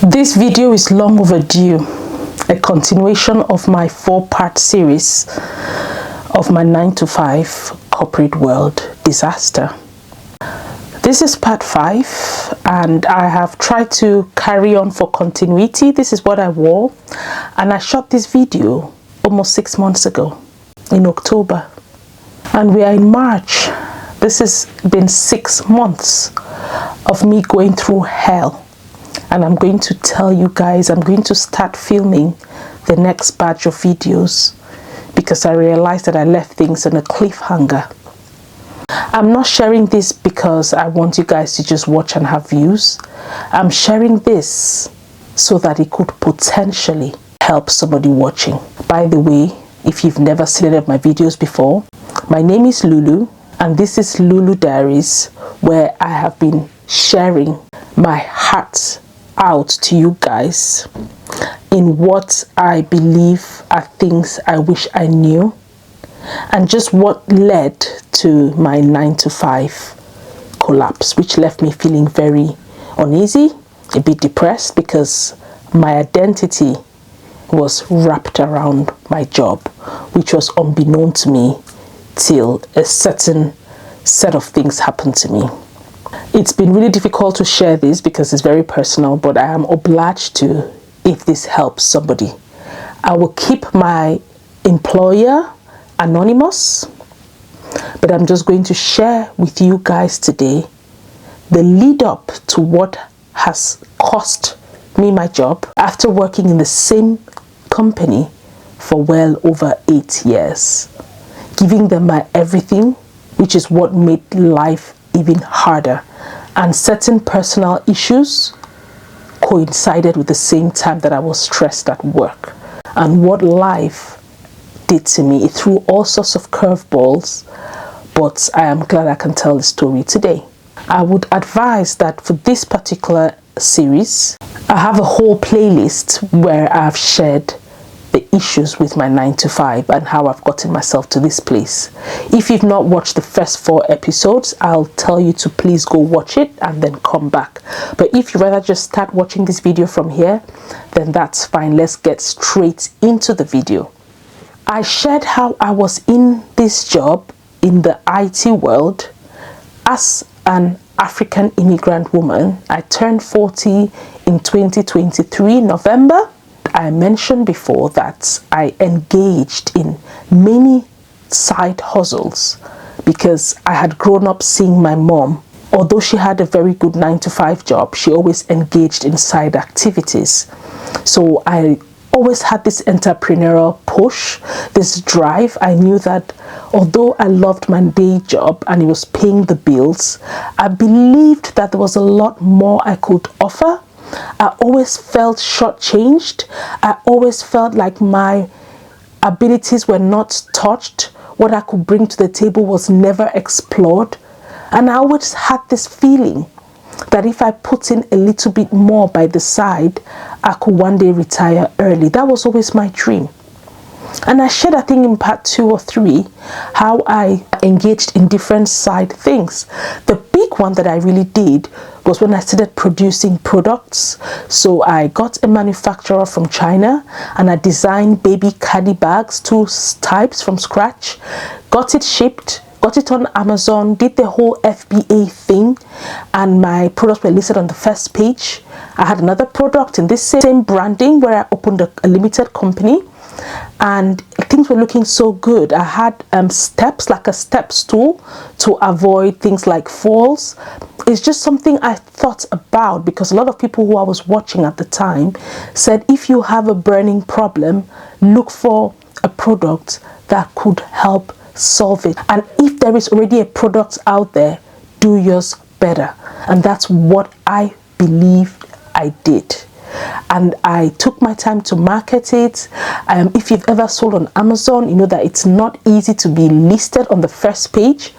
This video is long overdue, a continuation of my 4-part series of my 9-to-5 corporate world disaster. This is part 5 and I have tried to carry on for continuity. This is what I wore and I shot this video almost 6 months ago in October and we are in March. This has been 6 months of me going through hell. And I'm going to tell you guys, I'm going to start filming the next batch of videos because I realized that I left things on a cliffhanger. I'm not sharing this because I want you guys to just watch and have views. I'm sharing this so that it could potentially help somebody watching. By the way, if you've never seen any of my videos before, my name is Lulu and this is Lulu Diaries, where I have been sharing my heart out to you guys in what I believe are things I wish I knew and just what led to my 9-to-5 collapse, which left me feeling very uneasy, a bit depressed because my identity was wrapped around my job, which was unbeknown to me till a certain set of things happened to me. It's been really difficult to share this because it's very personal, but I am obliged to if this helps somebody. I will keep my employer anonymous, but I'm just going to share with you guys today the lead up to what has cost me my job after working in the same company for well over 8 years, giving them my everything, which is what made life even harder, and certain personal issues coincided with the same time that I was stressed at work, and what life did to me. It threw all sorts of curveballs, but I am glad I can tell the story today. I would advise that for this particular series, I have a whole playlist where I've shared the issues with my 9-to-5 and how I've gotten myself to this place. If you've not watched the first 4 episodes, I'll tell you to please go watch it and then come back. But if you rather just start watching this video from here, then that's fine. Let's get straight into the video. I shared how I was in this job in the IT world as an African immigrant woman. I turned 40 in 2023 November. I mentioned before that I engaged in many side hustles because I had grown up seeing my mom. Although she had a very good 9-to-5 job, she always engaged in side activities. So I always had this entrepreneurial push, this drive. I knew that although I loved my day job and it was paying the bills, I believed that there was a lot more I could offer. I always felt shortchanged. I always felt like my abilities were not touched. What I could bring to the table was never explored. And I always had this feeling that if I put in a little bit more by the side, I could one day retire early. That was always my dream. And I shared, I think in part 2 or 3, how I engaged in different side things. The big one that I really did was when I started producing products. So I got a manufacturer from China and I designed baby caddy bags, 2 types from scratch, got it shipped, got it on Amazon, did the whole FBA thing, and my products were listed on the first page. I had another product in this same branding where I opened a limited company and things were looking so good. I had steps, like a step stool, to avoid things like falls. It's just something I thought about because a lot of people who I was watching at the time said if you have a burning problem, look for a product that could help solve it. And if there is already a product out there, do yours better. And that's what I believed I did. And I took my time to market it. If you've ever sold on Amazon, you know that it's not easy to be listed on the first page.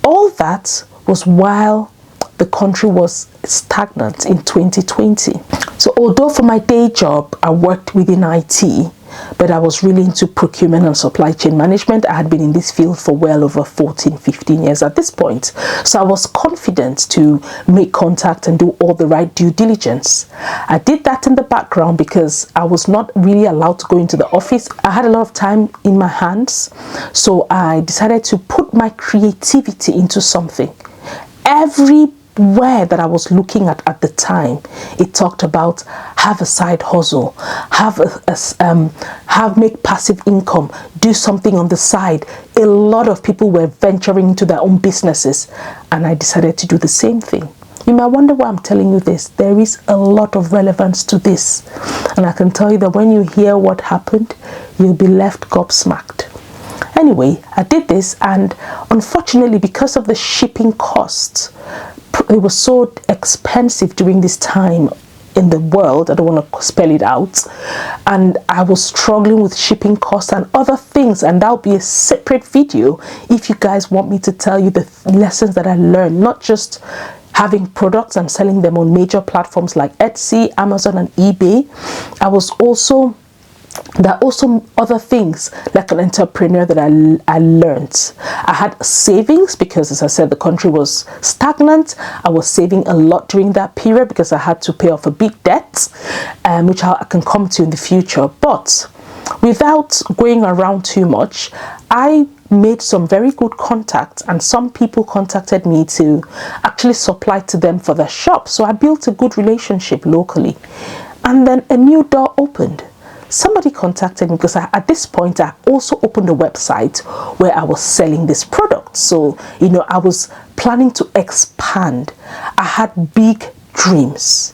All that was while the country was stagnant in 2020. So although for my day job I worked within IT, but I was really into procurement and supply chain management. I had been in this field for well over 14-15 years at this point, so I was confident to make contact and do all the right due diligence. I did that in the background because I was not really allowed to go into the office. I had a lot of time in my hands, so I decided to put my creativity into something. Everywhere that I was looking at the time, it talked about have a side hustle, make passive income, do something on the side. A lot of people were venturing into their own businesses, and I decided to do the same thing. You might wonder why I'm telling you this. There is a lot of relevance to this, and I can tell you that when you hear what happened, you'll be left gobsmacked. Anyway, I did this, and unfortunately, because of the shipping costs, it was so expensive during this time in the world. I don't want to spell it out, and I was struggling with shipping costs and other things, and that'll be a separate video if you guys want me to tell you the lessons that I learned, not just having products and selling them on major platforms like Etsy, Amazon, and eBay. There are also other things like an entrepreneur that I learned. I had savings because, as I said, the country was stagnant. I was saving a lot during that period because I had to pay off a big debt, which I can come to in the future. But without going around too much, I made some very good contacts, and some people contacted me to actually supply to them for their shop. So I built a good relationship locally, and then a new door opened. Somebody contacted me because at this point I also opened a website where I was selling this product. So, I was planning to expand. I had big dreams.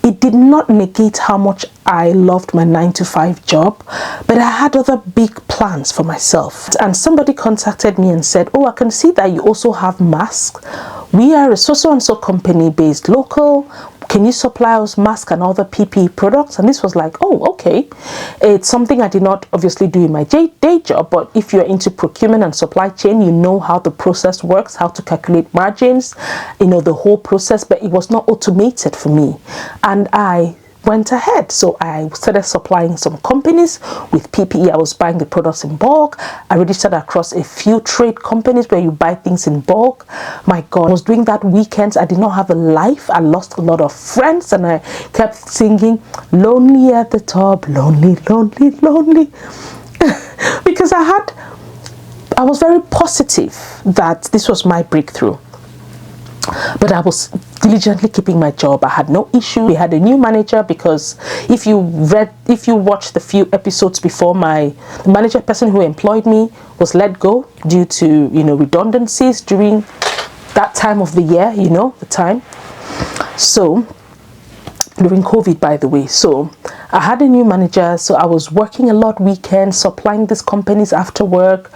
It did not negate how much I loved my 9-to-5 job, but I had other big plans for myself. And somebody contacted me and said, oh, I can see that you also have masks. We are a so-and-so company based local. Can you supply us masks and other PPE products? And this was like, oh, okay. It's something I did not obviously do in my day job, but if you're into procurement and supply chain, you know how the process works, how to calculate margins, the whole process, but it was not automated for me. And I went ahead. So I started supplying some companies with PPE. I was buying the products in bulk. I registered across a few trade companies where you buy things in bulk. My God, I was doing that weekends. I did not have a life. I lost a lot of friends, and I kept singing lonely at the top, lonely, lonely, lonely. Because I was very positive that this was my breakthrough. But I was diligently keeping my job. I had no issue. We had a new manager because if you watched the few episodes before, the manager person who employed me was let go due to redundancies during that time of the year, the time. So during COVID, by the way. So I had a new manager, so I was working a lot weekends, supplying these companies after work.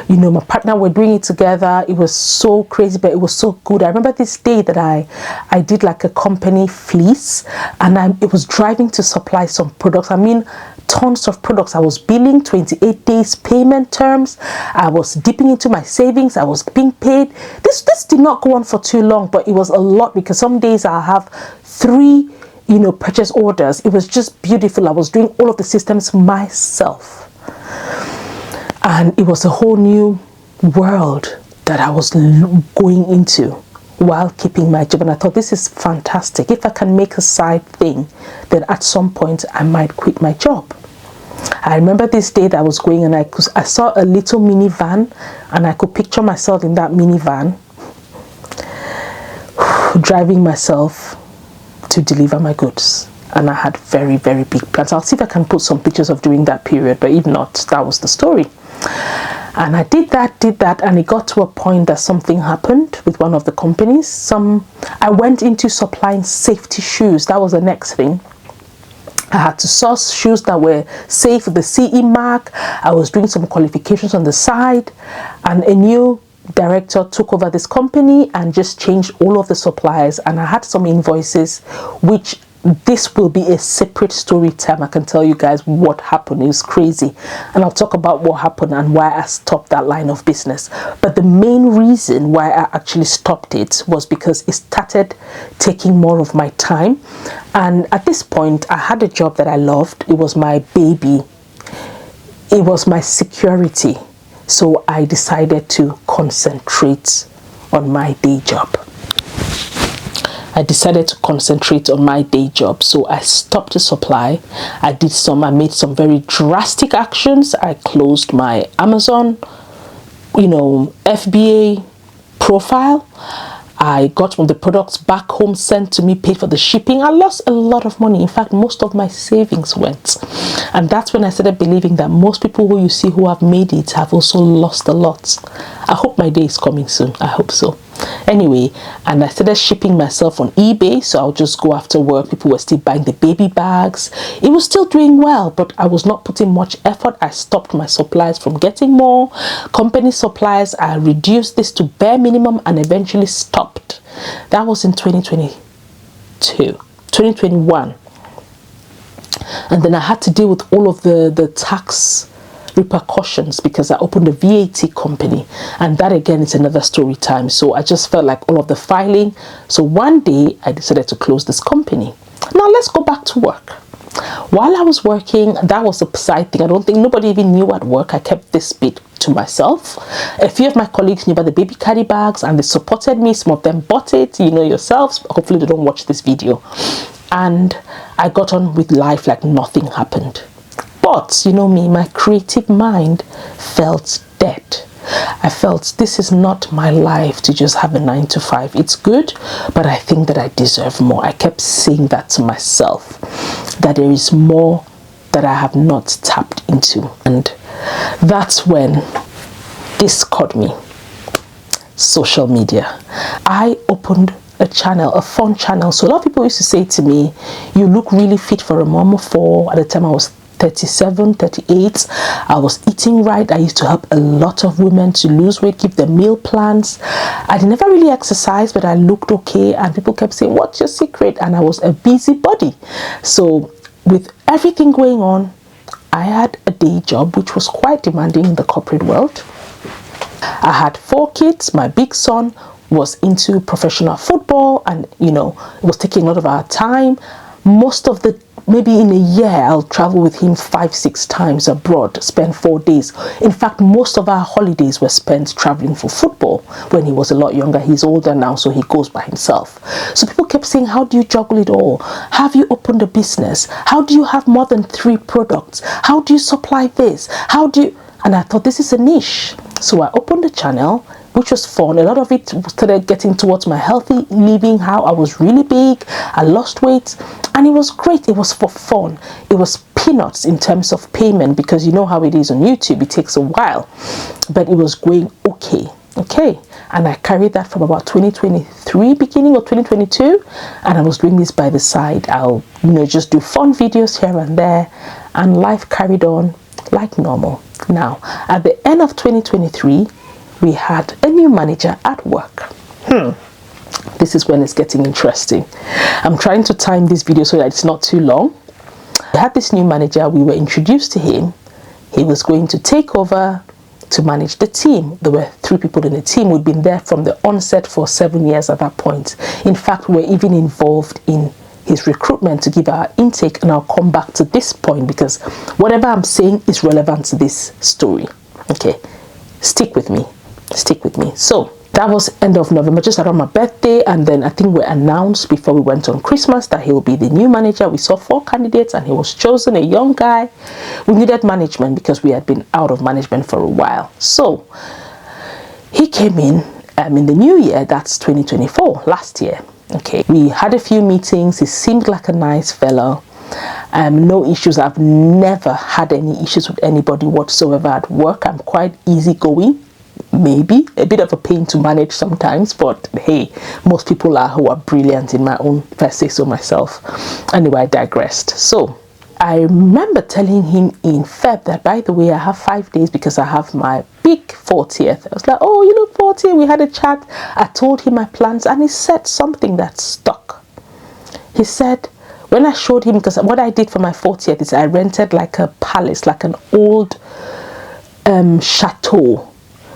My partner were doing it together. It was so crazy, but it was so good. I remember this day that I did like a company fleece, and it was driving to supply some products. I mean, tons of products. I was billing 28 days payment terms. I was dipping into my savings. I was being paid. This did not go on for too long, but it was a lot because some days I'll have 3 purchase orders. It was just beautiful. I was doing all of the systems myself, and it was a whole new world that I was going into while keeping my job. And I thought, this is fantastic. If I can make a side thing, then at some point I might quit my job. I remember this day that I was going, and I saw a little minivan, and I could picture myself in that minivan driving myself to deliver my goods. And I had very, very big plans. I'll see if I can put some pictures of during that period, but if not, that was the story. And I did that, and it got to a point that something happened with one of the companies. I went into supplying safety shoes. That was the next thing. I had to source shoes that were safe with the CE mark. I was doing some qualifications on the side, and a new director took over this company and just changed all of the suppliers, and I had some invoices, which this will be a separate story time. I can tell you guys what happened. It was crazy, and I'll talk about what happened and why I stopped that line of business. But the main reason why I actually stopped it was because it started taking more of my time, and at this point I had a job that I loved. It was my baby. it was my security. So I decided to concentrate on my day job. So I stopped the supply. I made some very drastic actions. I closed my Amazon, FBA profile. I got all the products back home sent to me, paid for the shipping. I lost a lot of money. In fact, most of my savings went. And that's when I started believing that most people who you see who have made it have also lost a lot. I hope my day is coming soon. I hope so. Anyway, and I started shipping myself on eBay. So I'll just go after work. People were still buying the baby bags. It was still doing well, but I was not putting much effort. I stopped my supplies from getting more. Company supplies, I reduced this to bare minimum and eventually stopped. That was in 2021. And then I had to deal with all of the tax repercussions because I opened a VAT company, and that again is another story time. So I just felt like all of the filing. So one day I decided to close this company. Now let's go back to work. While I was working, that was a side thing. I don't think nobody even knew at work. I kept this bit to myself. A few of my colleagues knew about the baby carry bags and they supported me. Some of them bought it, yourselves. Hopefully they don't watch this video. And I got on with life like nothing happened. But me, my creative mind felt dead. I felt this is not my life to just have a 9-to-5. It's good, but I think that I deserve more. I kept saying that to myself, that there is more that I have not tapped into. And that's when this caught me. Social media. I opened a channel, a fun channel. So a lot of people used to say to me, you look really fit for a mom of 4. At the time I was 37, 38. I was eating right. I used to help a lot of women to lose weight, give them meal plans. I never really exercised, but I looked okay. And people kept saying, what's your secret? And I was a busybody. So with everything going on, I had a day job, which was quite demanding in the corporate world. I had 4 kids. My big son was into professional football, and it was taking a lot of our time. Maybe in a year, I'll travel with him 5-6 times abroad, spend 4 days. In fact, most of our holidays were spent traveling for football when he was a lot younger. He's older now, so he goes by himself. So people kept saying, how do you juggle it all? Have you opened a business? How do you have more than 3 products? How do you supply this? And I thought, this is a niche. So I opened a channel, which was fun. A lot of it started getting towards my healthy living, how I was really big, I lost weight, and it was great. It was for fun. It was peanuts in terms of payment, because you know how it is on YouTube, it takes a while, but it was going okay. And I carried that from about 2023, beginning of 2022, and I was doing this by the side. I'll just do fun videos here and there, and life carried on like normal. Now at the end of 2023, we had a new manager at work. This is when it's getting interesting. I'm trying to time this video so that it's not too long. We had this new manager. We were introduced to him. He was going to take over to manage the team. There were 3 people in the team. We'd been there from the onset for 7 years at that point. In fact, we were even involved in his recruitment to give our intake, and I'll come back to this point because whatever I'm saying is relevant to this story. Okay, stick with me. So that was end of November, just around my birthday, and then I think we announced before we went on Christmas that he'll be the new manager. We saw 4 candidates and he was chosen, a young guy. We needed management because we had been out of management for a while. So he came in the new year, that's 2024, last year. Okay, we had a few meetings. He seemed like a nice fellow. No issues. I've never had any issues with anybody whatsoever at work. I'm quite easygoing. Maybe a bit of a pain to manage sometimes, but hey, most people are who are brilliant in my own, if I say so myself. Anyway, I digressed. So I remember telling him in Feb that, by the way, I have 5 days because I have my big 40th. I was like, oh, you look 40. We had a chat. I told him my plans, and he said something that stuck. He said, when I showed him, because what I did for my 40th is I rented like a palace, like an old chateau,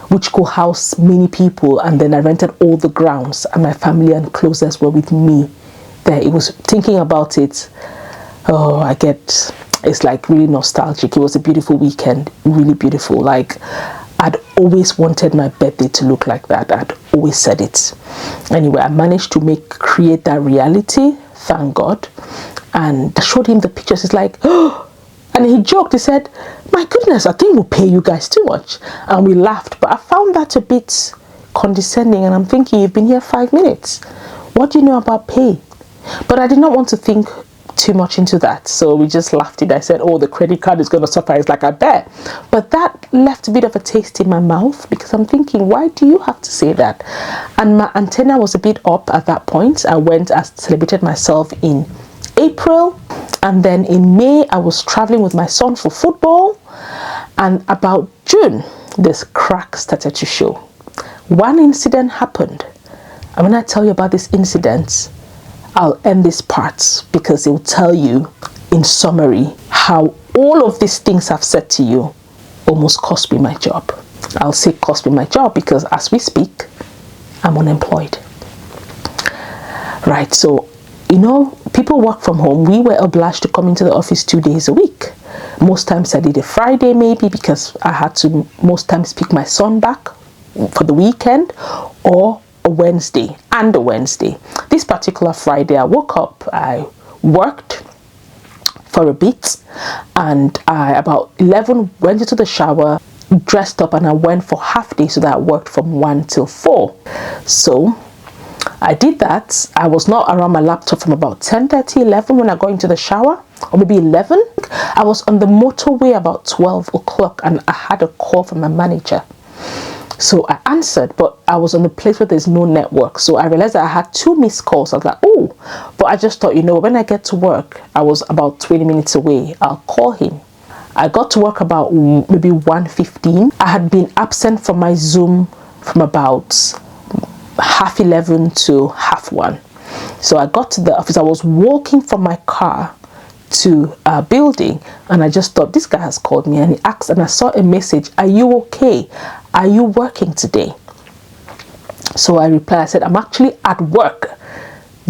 which could house many people, and then I rented all the grounds, and my family and closest were with me there. It was thinking about it. Oh, It's like really nostalgic. It was a beautiful weekend, really beautiful. Like, I'd always wanted my birthday to look like that. I'd always said it. Anyway, I managed to create that reality, thank God. And I showed him the pictures. He's like, oh, and he joked. He said, my goodness, I think we'll pay you guys too much. And we laughed. But I found that a bit condescending. And I'm thinking, you've been here 5 minutes. What do you know about pay? But I did not want to think too much into that, so we just laughed it. I said, oh, the credit card is going to suffer. It's like, I bet. But that left a bit of a taste in my mouth, because I'm thinking, why do you have to say that? And my antenna was a bit up at that point. I celebrated myself in April, and then in May I was traveling with my son for football, and about June this crack started to show. One incident happened, and when I tell you about this incident, I'll end this part, because it will tell you in summary how all of these things I've said to you almost cost me my job. I'll say cost me my job because as we speak, I'm unemployed. Right, so, you know, people work from home. We were obliged to come into the office 2 days a week. Most times I did a Friday maybe, because I had to most times pick my son back for the weekend, or a Wednesday. This particular Friday, I woke up, I worked for a bit, and I about 11 went into the shower, dressed up, and I went for half day, so that I worked from 1 till 4. So I did that. I was not around my laptop from about 10:30, 11 when I got into the shower, or maybe 11. I was on the motorway about 12 o'clock, and I had a call from my manager. So I answered, but I was on a place where there's no network. So I realized that I had 2 missed calls. I was like, oh, but I just thought, you know, when I get to work, I was about 20 minutes away, I'll call him. I got to work about maybe 1:15. I had been absent from my Zoom from about 11:30 to 1:30. So I got to the office. I was walking from my car to a building, and I just thought, this guy has called me, and he asked, and I saw a message, are you okay? Are you working today? So I replied, I said, I'm actually at work.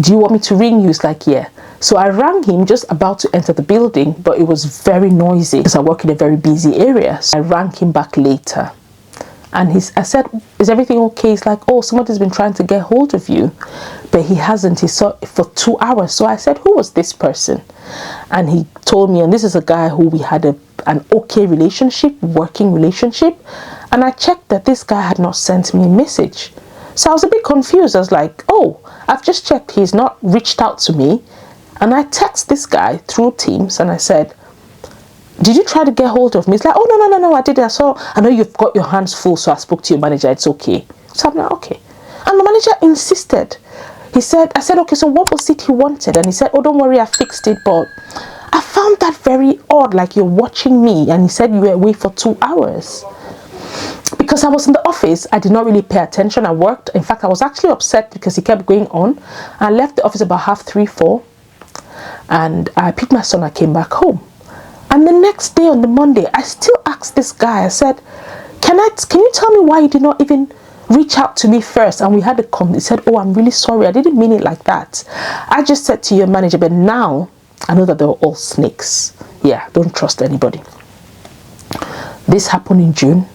Do you want me to ring you? He's like, yeah. So I rang him, just about to enter the building, but it was very noisy because I work in a very busy area. So I rang him back later, and I said, is everything okay? He's like, oh, somebody's been trying to get hold of you, but he hasn't. He saw it for 2 hours. So I said, who was this person? And he told me, and this is a guy who we had an okay relationship, working relationship. And I checked that this guy had not sent me a message. So I was a bit confused. I was like, oh, I've just checked. He's not reached out to me. And I text this guy through Teams, and I said, did you try to get hold of me? He's like, oh, no, I did. I know you've got your hands full, so I spoke to your manager. It's okay. So I'm like, okay. And the manager insisted. I said, okay, so what was it he wanted? And he said, oh, don't worry, I fixed it. But I found that very odd, like you're watching me. And he said you were away for 2 hours. Because I was in the office, I did not really pay attention. I worked. In fact, I was actually upset because he kept going on. I left the office about 3:30, 4. And I picked my son, I came back home. And the next day, on the Monday, I still asked this guy, I said, can you tell me why you did not even reach out to me first? And we had a conversation. He said, oh, I'm really sorry, I didn't mean it like that. I just said to your manager, but now I know that they were all snakes. Yeah, don't trust anybody. This happened in June.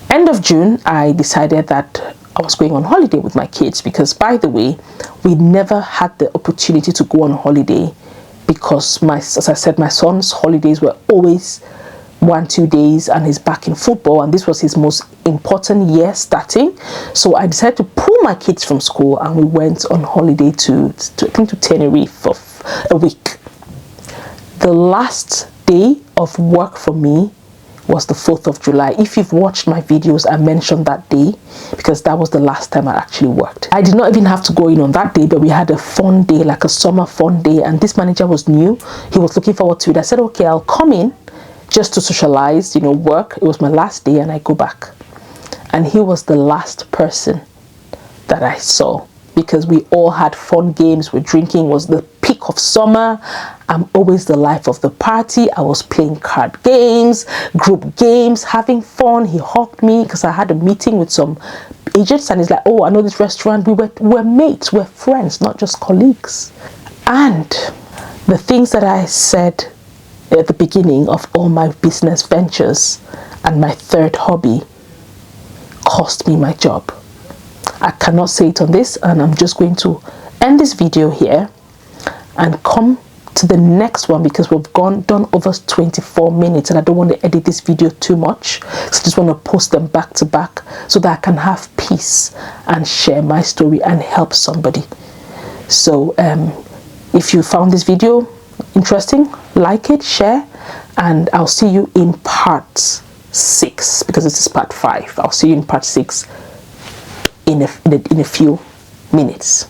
End of June, I decided that I was going on holiday with my kids, because, by the way, we never had the opportunity to go on holiday because, as I said, my son's holidays were always 1-2 days, and he's back in football, and this was his most important year starting. So I decided to pull my kids from school, and we went on holiday to Tenerife for a week. The last day of work for me was the 4th of July. If you've watched my videos, I mentioned that day because that was the last time I actually worked. I did not even have to go in on that day, but we had a fun day, like a summer fun day, and this manager was new. He was looking forward to it. I said, okay, I'll come in just to socialize, work. It was my last day, and I go back. And he was the last person that I saw, because we all had fun games. We're drinking. It was the peak of summer. I'm always the life of the party. I was playing card games, group games, having fun. He hugged me because I had a meeting with some agents, and he's like, oh, I know this restaurant. We're mates, we're friends, not just colleagues. And the things that I said at the beginning of all my business ventures, and my third hobby cost me my job. I cannot say it on this, and I'm just going to end this video here and come to the next one, because we've done over 24 minutes and I don't want to edit this video too much, so I just want to post them back to back so that I can have peace and share my story and help somebody. So if you found this video interesting, like it, share, and I'll see you in part 6, because this is part 5. I'll see you in part 6 in a few minutes.